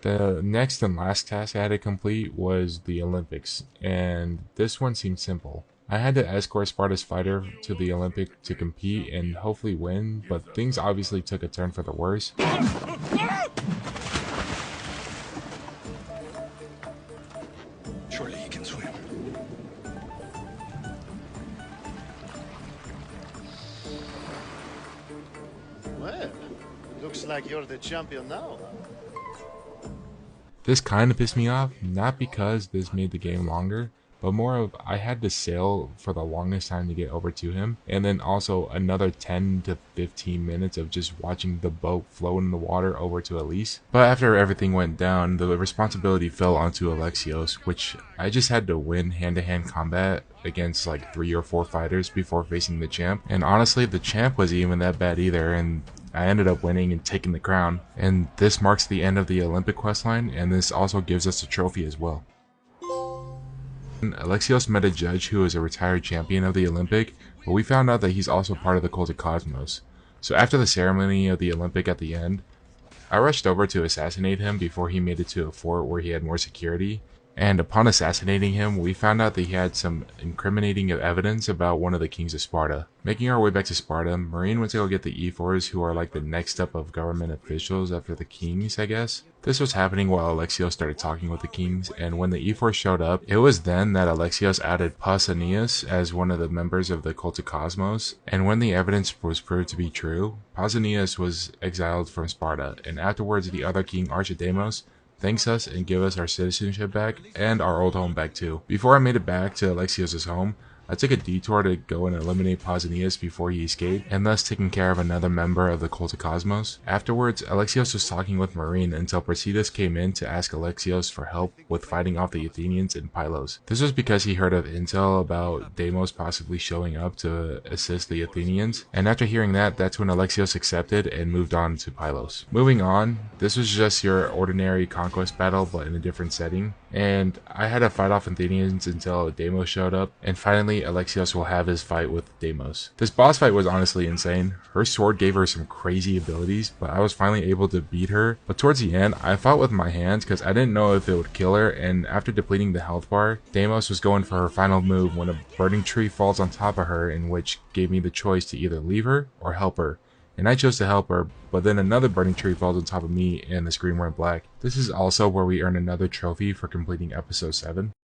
The next and last task I had to complete was the Olympics, and this one seemed simple. I had to escort Sparta's fighter to the Olympic to compete and hopefully win, but things obviously took a turn for the worse. Surely he can swim. Well, looks like you're the champion now. This kind of pissed me off, not because this made the game longer, but more of I had to sail for the longest time to get over to him, and then also another 10 to 15 minutes of just watching the boat float in the water over to Elise. But after everything went down, the responsibility fell onto Alexios, which I just had to win hand-to-hand combat against like 3 or 4 fighters before facing the champ. And honestly, the champ wasn't even that bad either, and I ended up winning and taking the crown. And this marks the end of the Olympic questline, and this also gives us a trophy as well. Alexios met a judge who is a retired champion of the Olympic, but we found out that he's also part of the Cult of Cosmos. So after the ceremony of the Olympic at the end, I rushed over to assassinate him before he made it to a fort where he had more security. And upon assassinating him, we found out that he had some incriminating evidence about one of the kings of Sparta. Making our way back to Sparta, Marine went to go get the ephors, who are like the next step of government officials after the kings, I guess. This was happening while Alexios started talking with the kings, and when the ephors showed up, it was then that Alexios added Pausanias as one of the members of the Cult of Cosmos. And when the evidence was proved to be true, Pausanias was exiled from Sparta, and afterwards the other king, Archidemos, thanks us and give us our citizenship back and our old home back too. Before I made it back to Alexios' home, I took a detour to go and eliminate Pausanias before he escaped, and thus taking care of another member of the Cult of Cosmos. Afterwards, Alexios was talking with Marine until Perseidus came in to ask Alexios for help with fighting off the Athenians in Pylos. This was because he heard of intel about Deimos possibly showing up to assist the Athenians, and after hearing that, that's when Alexios accepted and moved on to Pylos. Moving on, this was just your ordinary conquest battle but in a different setting, and I had to fight off Athenians until Deimos showed up, and finally Alexios will have his fight with Deimos. This boss fight was honestly insane. Her sword gave her some crazy abilities, but I was finally able to beat her. But towards the end, I fought with my hands because I didn't know if it would kill her, and after depleting the health bar, Deimos was going for her final move when a burning tree falls on top of her, in which gave me the choice to either leave her or help her. And I chose to help her, but then another burning tree falls on top of me and the screen went black. This is also where we earn another trophy for completing episode 7.